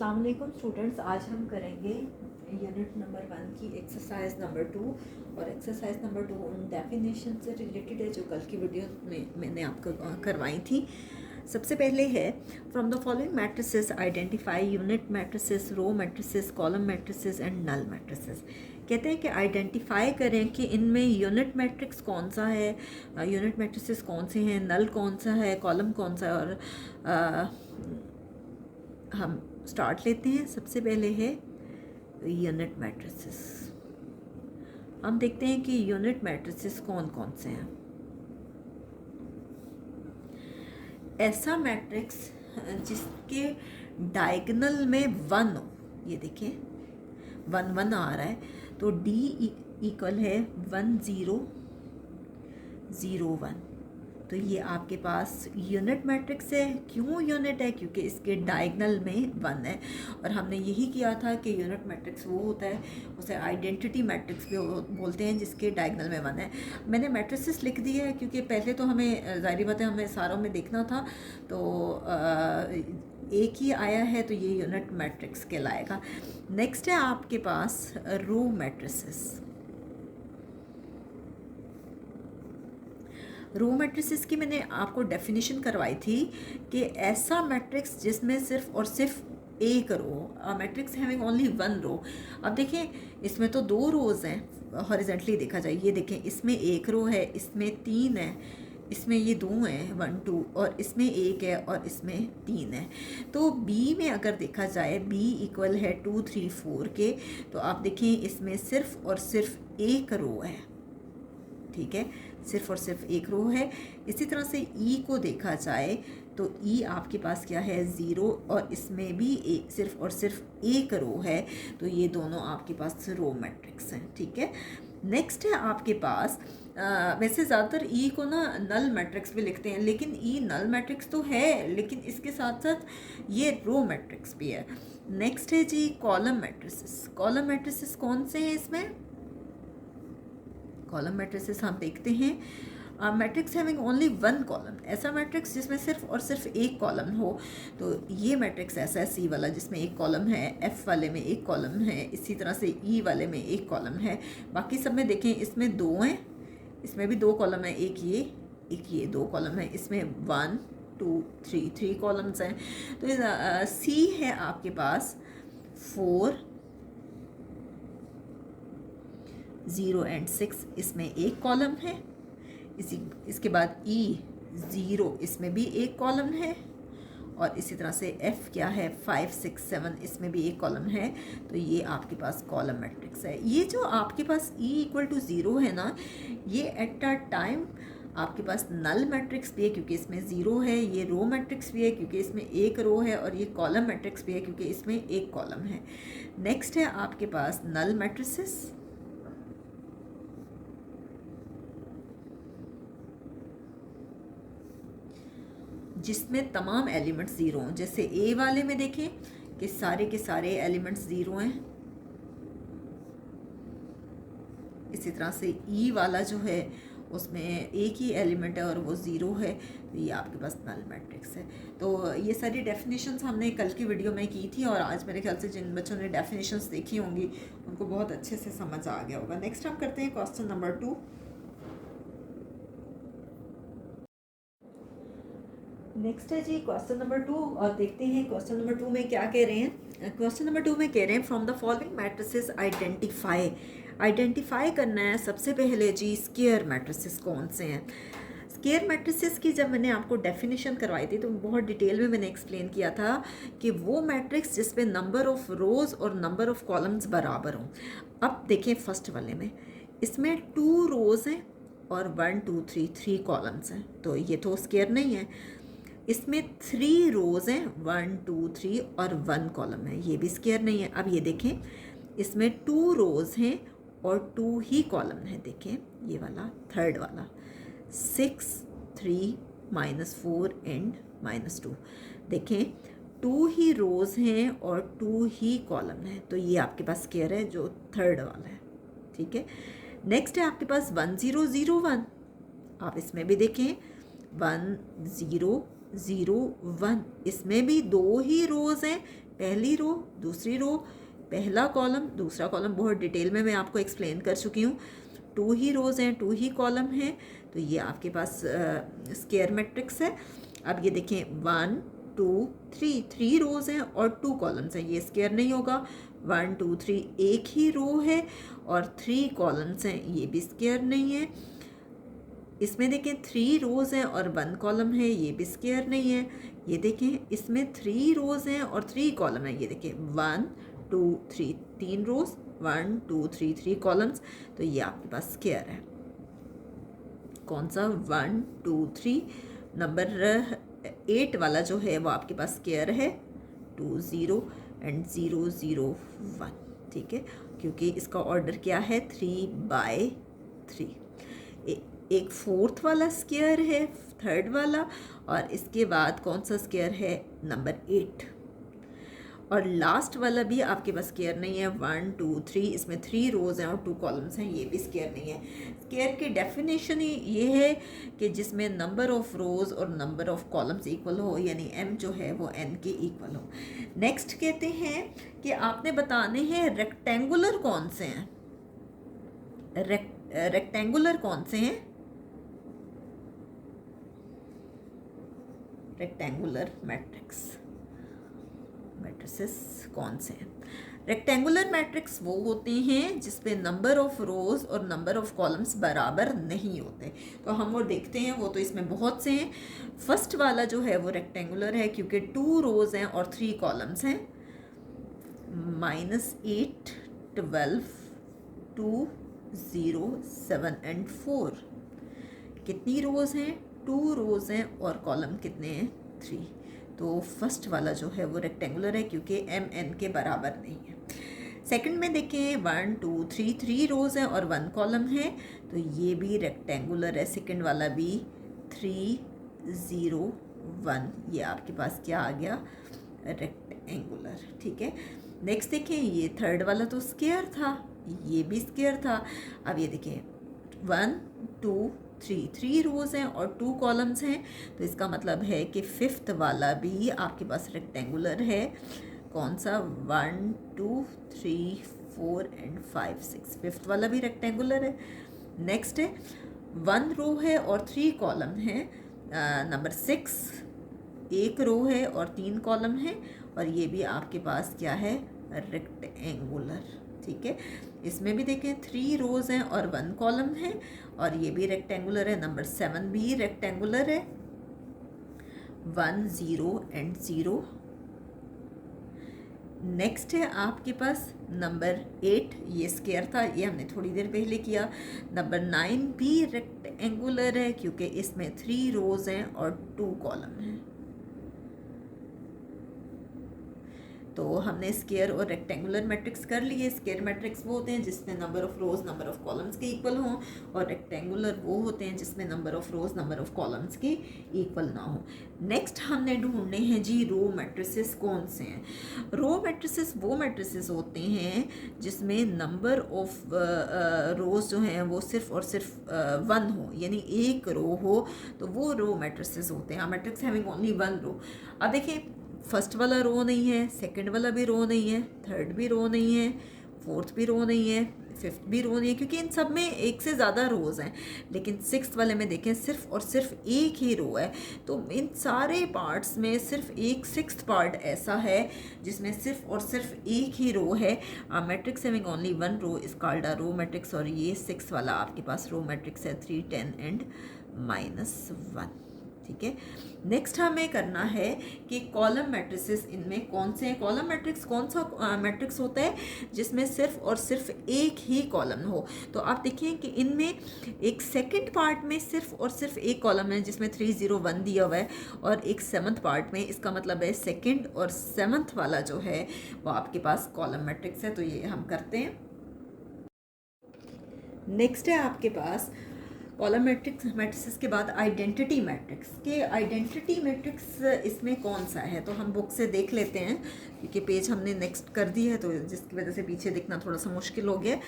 अस्सलाम वालेकुम स्टूडेंट्स, आज हम करेंगे यूनिट नंबर 1 की एक्सरसाइज नंबर 2। और एक्सरसाइज नंबर 2 उन डेफिनेशन से रिलेटेड है जो कल की वीडियो में मैंने आपको करवाई थी। सबसे पहले है from the following matrices identify unit matrices, row matrices, column matrices and null matrices. कहते हैं कि आइडेंटिफाई करें कि इनमें यूनिट मैट्रिक्स कौन सा है, यूनिट मैट्रिसेस कौन से हैं, नल कौन सा है, कॉलम कौन सा है। और हम स्टार्ट लेते हैं। सबसे पहले है यूनिट मैट्रिसेस। हम देखते हैं कि यूनिट मैट्रिसेस कौन कौन से हैं। ऐसा मैट्रिक्स जिसके डायगोनल में 1 हो, ये देखिए 1 1 आ रहा है, तो D इक्वल है 1 0 0 1। तो ये आपके पास यूनिट मैट्रिक्स है। क्यों यूनिट है? क्योंकि इसके डायगोनल में 1 है। और हमने यही किया था कि यूनिट मैट्रिक्स वो होता है, उसे आइडेंटिटी मैट्रिक्स भी बोलते हैं, जिसके डायगोनल में 1 है। मैंने मैट्रिसेस लिख दिया है क्योंकि पहले तो हमें ज़ाहिर बात है हमें सारों में देखना था, तो एक ही आया है तो ये यूनिट मैट्रिक्स कहलाएगा। नेक्स्ट है आपके पास रो मैट्रिसेस। रो मैट्रिसेस की मैंने आपको डेफिनेशन करवाई थी कि ऐसा मैट्रिक्स जिसमें सिर्फ और सिर्फ एक रो, मैट्रिक्स हैविंग ओनली 1 रो। अब देखें इसमें तो 2 रोज़ हैं, हॉरिजेंटली देखा जाए, ये देखें इसमें 1 रो है, इसमें 3 है, इसमें ये 2 हैं 1 2, और इसमें 1 है और इसमें 3 है। तो B में अगर देखा जाए B इक्वल है 2 3 4 के, तो आप देखें इसमें सिर्फ और सिर्फ एक रो है, ठीक है, सिर्फ और सिर्फ एक रो है। इसी तरह से E को देखा जाए तो E आपके पास क्या है 0, और इसमें भी सिर्फ और सिर्फ एक रो है, तो ये दोनों आपके पास रो मैट्रिक्स हैं, ठीक है। नेक्स्ट है आपके पास वैसे ज़्यादातर E को ना नल मैट्रिक्स भी लिखते हैं, लेकिन E नल मैट्रिक्स तो है, लेकिन इसके साथ साथ ये रो मैट्रिक्स भी है। नेक्स्ट है G column matrices. Column matrices कौन से हैं इसमें? कॉलम मैट्रिसेस हम देखते हैं मैट्रिक्स हैविंग ओनली 1 कॉलम। ऐसा मैट्रिक्स जिसमें सिर्फ और सिर्फ एक कॉलम हो, तो ये मैट्रिक्स ऐसा है C वाला जिसमें एक कॉलम है, F वाले में एक कॉलम है, इसी तरह से E वाले में एक कॉलम है। बाकी सब में देखें इसमें 2 हैं, इसमें भी 2 कॉलम है, एक ये 2 कॉलम है, इसमें 1 2 3 कॉलम्स हैं। तो C है आपके पास 4 0 एंड 6, इसमें एक कॉलम है। इसके बाद E 0, इसमें भी एक कॉलम है, और इसी तरह से F क्या है 5 6 7, इसमें भी एक कॉलम है। तो ये आपके पास कॉलम मैट्रिक्स है। ये जो आपके पास E इक्वल टू 0 है ना, ये एट अ टाइम आपके पास नल मैट्रिक्स भी है क्योंकि इसमें 0 है, ये रो मैट्रिक्स भी है क्योंकि इसमें एक रो है, और ये कॉलम मैट्रिक्स भी है क्योंकि इसमें एक कॉलम है। नेक्स्ट है आपके पास नल मैट्रिसेस। जिसमें तमाम एलिमेंट्स 0 हों। जैसे A वाले में देखें कि सारे के सारे एलिमेंट्स 0 हैं। इसी तरह से E वाला जो है उसमें एक ही एलिमेंट है और वो 0 है, तो ये आपके पास नल मैट्रिक्स है। तो ये सारी डेफिनेशंस हमने कल की वीडियो में की थी, और आज मेरे ख्याल से जिन बच्चों ने डेफिनेशंस देखी होंगी उनको बहुत अच्छे से समझ आ गया होगा। नेक्स्ट हम करते हैं क्वेश्चन नंबर 2। नेक्स्ट है जी क्वेश्चन नंबर 2, और देखते हैं क्वेश्चन नंबर 2 में क्या कह रहे हैं। क्वेश्चन नंबर 2 में कह रहे हैं from the following matrices identify करना है सबसे पहले जी स्क्वायर मैट्रिसेस कौन से हैं। स्क्वायर मैट्रिसेस की जब मैंने आपको डेफिनेशन करवाई थी तो बहुत डिटेल में मैंने एक्सप्लेन किया था कि वो मैट्रिक्स जिसमें नंबर ऑफ रोज़ और नंबर ऑफ कॉलम्स बराबर हों। अब देखें फर्स्ट वाले में, इसमें 2 रोज़ हैं और 1 2 3 कॉलम्स हैं, तो ये तो स्क्वायर नहीं है। इसमें 3 रोज़ हैं 1 2 3 और 1 कॉलम है, ये भी स्क्वायर नहीं है। अब ये देखें इसमें 2 रोज़ हैं और 2 ही कॉलम है, देखें ये वाला थर्ड वाला 6 3 -4 एंड -2। देखें 2 ही रोज़ हैं और 2 ही कॉलम है, तो ये आपके पास स्क्वायर है जो थर्ड वाला है, ठीक है। नेक्स्ट है आपके पास 1 0 0 1। आप इसमें भी देखें 1 0 0 1, इसमें भी 2 ही रोज़ हैं, पहली रो दूसरी रो, पहला कॉलम दूसरा कॉलम, बहुत डिटेल में मैं आपको एक्सप्लेन कर चुकी हूँ। 2 ही रोज़ हैं, 2 ही कॉलम हैं, तो ये आपके पास स्क्वायर मैट्रिक्स है। अब ये देखें 1 2 3, 3 रोज़ हैं और 2 कॉलम्स हैं, ये स्क्वायर नहीं होगा। 1 2 3 एक ही रो है और 3 कॉलम्स हैं, ये भी स्क्वायर नहीं है। इसमें देखें 3 रोज़ हैं और 1 कॉलम है, ये भी स्क्वायर नहीं है। ये देखें इसमें 3 रोज़ हैं और 3 कॉलम हैं, ये देखें 1 2 3, 3 रोज़ 1 2 3, 3 कॉलम्स, तो ये आपके पास स्क्वायर है। कौन सा? 1 2 3, नंबर 8 वाला जो है वो आपके पास स्क्वायर है। 2 0 एंड 0 0 1, ठीक है, क्योंकि इसका ऑर्डर क्या है 3/3। एक फोर्थ वाला स्क्वायर है, थर्ड वाला, और इसके बाद कौन सा स्क्वायर है? नंबर 8। और लास्ट वाला भी आपके पास स्क्वायर नहीं है। 1 2 3, इसमें 3 रोज़ हैं और 2 कॉलम्स हैं, ये भी स्क्वायर नहीं है। स्क्वायर की डेफिनेशन ही ये है कि जिसमें नंबर ऑफ रोज़ और नंबर ऑफ कॉलम्स इक्वल हो, यानी m जो है वो n के इक्वल हो। नेक्स्ट कहते हैं कि आपने बताने हैं रेक्टेंगुलर कौन से हैं। रेक्टेंगुलर कौन से हैं? रेक्टेंगुलर मैट्रिसेस कौन से हैं? रेक्टेंगुलर मैट्रिक्स वो होते हैं जिसपे नंबर ऑफ रोज और नंबर ऑफ कॉलम्स बराबर नहीं होते। तो हम वो देखते हैं, वो तो इसमें बहुत से हैं। फर्स्ट वाला जो है वो रेक्टेंगुलर है क्योंकि 2 रोज हैं और 3 कॉलम्स हैं। -8 12 2 0 7 एंड 4, कितनी रोज हैं? 2 रोज हैं और कॉलम कितने हैं? 3। तो फर्स्ट वाला जो है वो रेक्टेंगुलर है क्योंकि m n के बराबर नहीं है। सेकंड में देखें 1 2 3, 3 रोज हैं और 1 कॉलम है, तो ये भी रेक्टेंगुलर है। सेकंड वाला भी 3 0 1, ये आपके पास क्या आ गया? रेक्टेंगुलर, ठीक है। नेक्स्ट देखें, ये थर्ड वाला तो स्क्वायर था, ये भी स्क्वायर था। अब ये देखें 1 2 3, 3 रोज़ हैं और 2 कॉलम्स हैं, तो इसका मतलब है कि फिफ्थ वाला भी आपके पास रेक्टेंगुलर है। कौन सा? 1 2 3 4 एंड 5 6, फिफ्थ वाला भी रेक्टेंगुलर है। नेक्स्ट है 1 रो है और 3 कॉलम है। नंबर 6, 1 रो है और 3 कॉलम है, और ये भी आपके पास क्या है? रेक्टेंगुलर, ठीक है। इसमें भी देखें 3 रोज़ हैं और 1 कॉलम है, और ये भी रेक्टेंगुलर है। नंबर 7 भी रेक्टेंगुलर है। 1 0 एंड 0। नेक्स्ट है आपके पास नंबर 8, ये स्क्वायर था, ये हमने थोड़ी देर पहले किया। नंबर 9 भी रेक्टेंगुलर है क्योंकि इसमें 3 रोज़ हैं और 2 कॉलम हैं। तो हमने स्क्वायर और रेक्टेंगुलर मैट्रिक्स कर लिए। स्क्वायर मैट्रिक्स वो होते हैं जिसमें number of rose number of columns के इक्वल हों, और रेक्टेंगुलर वो होते हैं जिसमें number of rose number of columns के इक्वल ना हो। नेक्स्ट हमने ढूंढने हैं जी रो मैट्रिसेस कौन से हैं। रो मैट्रिसेस वो मैट्रिसेस होते हैं जिसमें नंबर ऑफ रोज जो हैं वो सिर्फ और सिर्फ 1 हो, यानी 1 रो हो, तो वो रो मैट्रिसेस होते हैं। मैट्रिक्स हैविंग ओनली 1 रो। अब देखिए फर्स्ट वाला रो नहीं है, सेकंड वाला भी रो नहीं है, थर्ड भी रो नहीं है, फोर्थ भी रो नहीं है, फिफ्थ भी रो नहीं है, क्योंकि इन सब में एक से ज़्यादा रोज़ हैं। लेकिन सिक्स्थ वाले में देखें सिर्फ और सिर्फ एक ही रो है। तो इन सारे पार्ट्स में सिर्फ एक सिक्स्थ पार्ट ऐसा है जिसमें सिर्फ और सिर्फ एक ही रो है। Matrix having only 1 row is called a row matrix, और ये सिक्स वाला आपके पास रो मैट्रिक्स है 3 10 एंड -1, ठीक है। नेक्स्ट हमें करना है कि कॉलम मैट्रिसेस इनमें कौन से हैं। कॉलम मैट्रिक्स कौन सा मैट्रिक्स होता है जिसमें सिर्फ और सिर्फ एक ही कॉलम हो। तो आप देखिए कि इनमें एक सेकंड पार्ट में सिर्फ और सिर्फ एक कॉलम है जिसमें 3 0 1 दिया हुआ है, और एक सेवन्थ पार्ट में, इसका मतलब है सेकंड और सेवन्थ वाला जो है वो आपके पास कॉलम मैट्रिक्स है। तो ये हम करते हैं। नेक्स्ट है आपके पास कॉलम मैट्रिक्स के बाद आइडेंटिटी मैट्रिक्स इसमें कौन सा है, तो हम बुक से देख लेते हैं क्योंकि पेज हमने नेक्स्ट कर दी है तो जिसकी वजह से पीछे देखना थोड़ा सा मुश्किल हो गया।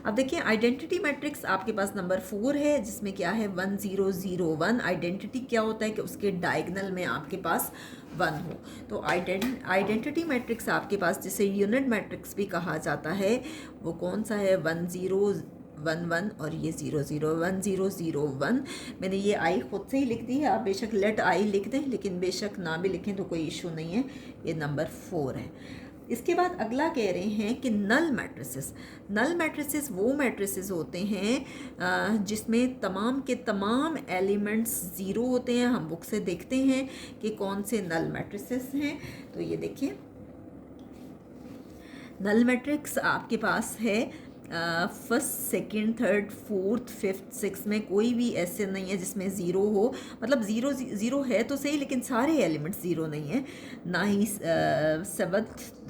अब देखिए आइडेंटिटी मैट्रिक्स आपके पास नंबर 4 है जिसमें क्या है 1 0 0 1। आइडेंटिटी क्या होता है कि उसके डायगनल में आपके पास 1 हो। तो आइडेंटिटी मैट्रिक्स आपके पास जिसे यूनिट मैट्रिक्स भी कहा जाता है वो कौन सा है 1 0 1 1 और ये 0 0 1 0 0 1। मैंने ये आई खुद से ही लिख दी है, आप बेशक लेट आई लिख दें लेकिन बेशक ना भी लिखें तो कोई इशू नहीं है। ये नंबर 4 है। इसके बाद अगला कह रहे हैं कि नल मैट्रिसेस वो मैट्रिसेस होते हैं जिसमें तमाम के तमाम एलिमेंट्स ज़ीरो होते हैं। हम बुक से देखते हैं कि कौन से नल मैट्रिसेस हैं। तो ये देखिए नल मैट्रिक्स आपके पास है first second third fourth fifth six में कोई भी ऐसे नहीं है जिसमें ज़ीरो हो। मतलब ज़ीरो है तो सही लेकिन सारे एलिमेंट्स ज़ीरो नहीं है, ना ही सेवन्थ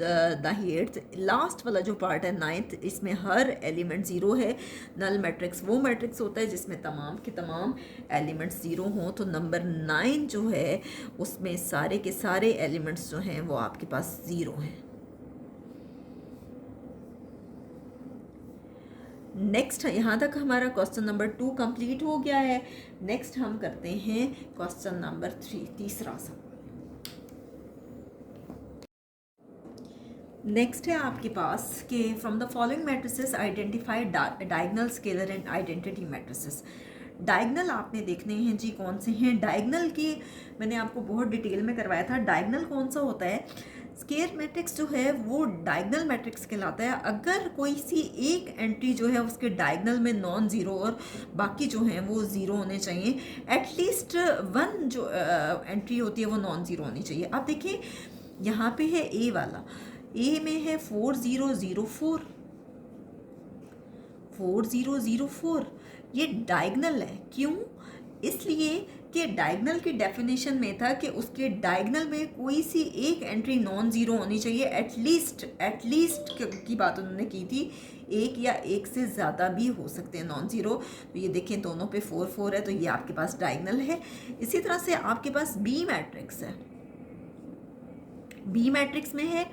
ना ही एट्थ। लास्ट वाला जो पार्ट है नाइन्थ, इसमें हर एलिमेंट ज़ीरो है। नल मैट्रिक्स वो मैट्रिक्स होता है जिसमें तमाम के तमाम एलिमेंट्स ज़ीरो हों। तो नंबर 9 जो है उसमें सारे के सारे एलिमेंट्स जो हैं वो आपके पास ज़ीरो हैं। नेक्स्ट यहाँ तक हमारा क्वेश्चन नंबर 2 कंप्लीट हो गया है। नेक्स्ट हम करते हैं क्वेश्चन नंबर 3, तीसरा सा। नेक्स्ट है आपके पास कि from the following matrices identify diagonal, scalar and identity matrices. Diagonal आपने देखने हैं जी कौन से हैं। डायगनल की मैंने आपको बहुत डिटेल में करवाया था। डायगनल कौन सा होता है, स्केयर मैट्रिक्स जो है वो डायगनल मैट्रिक्स कहलाता है अगर कोई सी एक एंट्री जो है उसके डायगनल में नॉन ज़ीरो और बाकी जो हैं वो ज़ीरो होने चाहिए। एटलीस्ट 1 जो एंट्री होती है वो नॉन ज़ीरो होनी चाहिए। आप देखिए यहाँ पे है ए वाला, ए में है 4 0 0 4 4 0 0 4। ये डायगनल है, क्यों? इसलिए कि डायगनल की डेफिनेशन में था कि उसके डायगनल में कोई सी एक एंट्री नॉन ज़ीरो होनी चाहिए। एटलीस्ट की बात उन्होंने की थी, एक या एक से ज़्यादा भी हो सकते हैं नॉन ज़ीरो। तो ये देखें दोनों पे 4 4 है तो ये आपके पास डायगनल है। इसी तरह से आपके पास बी मैट्रिक्स है। बी मैट्रिक्स में है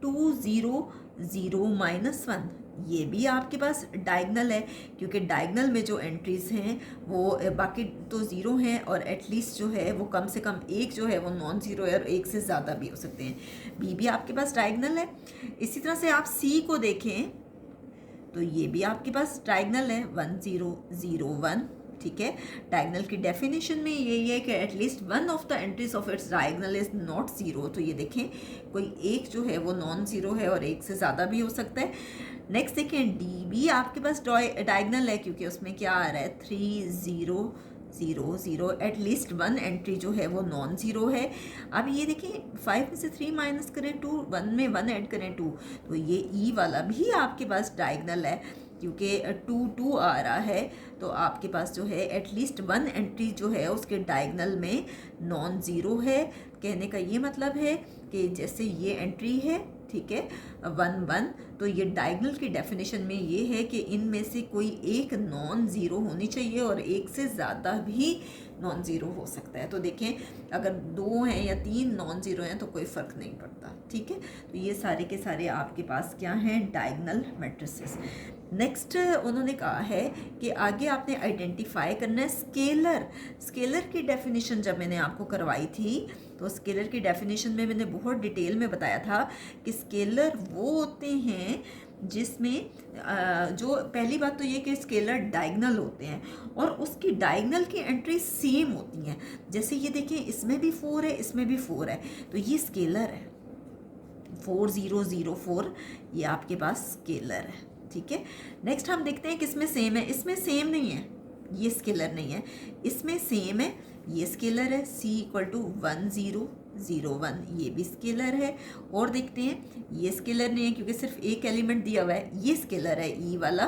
2 0 0 -1। ये भी आपके पास डायगनल है क्योंकि डायगनल में जो एंट्रीज हैं वो बाकी तो ज़ीरो हैं और एटलीस्ट जो है वो कम से कम एक जो है वो नॉन ज़ीरो है और एक से ज़्यादा भी हो सकते हैं। बी भी आपके पास डायगनल है। इसी तरह से आप सी को देखें तो ये भी आपके पास डायगनल है 1 0 0 1। ठीक है, डायगनल की डेफिनेशन में यही है कि at least 1 of the entries of its diagonal is not zero. तो ये देखें कोई एक जो है वो नॉन ज़ीरो है और एक से ज़्यादा भी हो सकता है। नेक्स्ट देखें डी भी आपके पास डायगनल है क्योंकि उसमें क्या आ रहा है 3 0 0 0। एटलीस्ट 1 एंट्री जो है वो नॉन ज़ीरो है। अब ये देखें 5 में से 3 माइनस करें 2, 1 में 1 ऐड करें 2, तो ये ई वाला भी आपके पास डायगनल है क्योंकि 2 2 आ रहा है। तो आपके पास जो है एटलीस्ट 1 एंट्री जो है उसके डायगनल में नॉन ज़ीरो है। कहने का ये मतलब है कि जैसे ये एंट्री है, ठीक है 1 1, तो ये डायगनल की डेफिनेशन में ये है कि इनमें से कोई एक नॉन ज़ीरो होनी चाहिए और एक से ज़्यादा भी नॉन ज़ीरो हो सकता है। तो देखें अगर 2 हैं या 3 नॉन ज़ीरो हैं तो कोई फ़र्क नहीं पड़ता। ठीक है, तो ये सारे के सारे आपके पास क्या हैं, डायगनल मैट्रिसेस। नेक्स्ट उन्होंने कहा है कि आगे आपने आइडेंटिफाई करना है स्केलर की डेफिनेशन जब मैंने आपको करवाई थी तो स्केलर की डेफिनेशन में मैंने बहुत डिटेल में बताया था कि स्केलर वो होते हैं जिसमें जो पहली बात तो ये कि स्केलर डायगनल होते हैं और उसकी डायगनल की एंट्री सेम होती हैं। जैसे ये देखें इसमें भी 4 है इसमें भी 4 है तो ये स्केलर है 4 0 0 4, ये आपके पास स्केलर है। ठीक है, नेक्स्ट हम देखते हैं किसमें सेम है। इसमें सेम नहीं है, ये स्केलर नहीं है। इसमें सेम है, ये स्केलर है C = 1 0 0 1, ये भी स्केलर है। और देखते हैं ये स्केलर नहीं है क्योंकि सिर्फ एक एलिमेंट दिया हुआ है, ये स्केलर है E वाला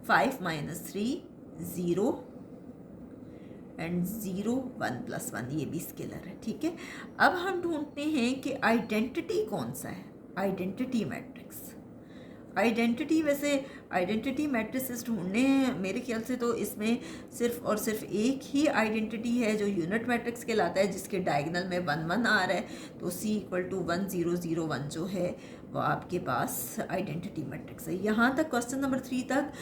5 - 3 0 एंड 0 1 + 1, ये भी स्केलर है। ठीक है, अब हम ढूंढते हैं कि आइडेंटिटी कौन सा है। आइडेंटिटी मैट्रिक्स, आइडेंटिटी वैसे आइडेंटिटी मैट्रिसेस ढूंढने हैं, मेरे ख्याल से तो इसमें सिर्फ और सिर्फ एक ही आइडेंटिटी है जो यूनिट मैट्रिक्स कहलाता है, जिसके डायगनल में 1 1 आ रहा है, तो C = 1 0 0 1 जो है वो आपके पास आइडेंटिटी मैट्रिक्स है। यहाँ तक क्वेश्चन नंबर 3 तक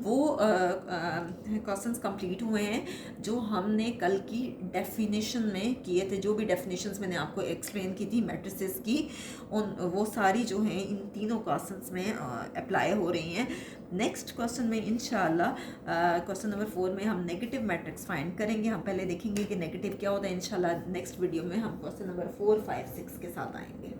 वो क्वेश्चंस कंप्लीट हुए हैं जो हमने कल की डेफिनेशन में किए थे। जो भी डेफिनेशंस मैंने आपको एक्सप्लेन की थी मैट्रिसेस की, उन वो सारी जो हैं इन तीनों क्वेश्चंस में अप्लाई हो रही हैं। नेक्स्ट क्वेश्चन में इंशाल्लाह क्वेश्चन नंबर 4 में हम नेगेटिव मैट्रिक्स फाइंड करेंगे। हम पहले देखेंगे कि नेगेटिव क्या होता है। इंशाल्लाह नेक्स्ट वीडियो में हम क्वेश्चन नंबर 4 5 6 के साथ आएंगे।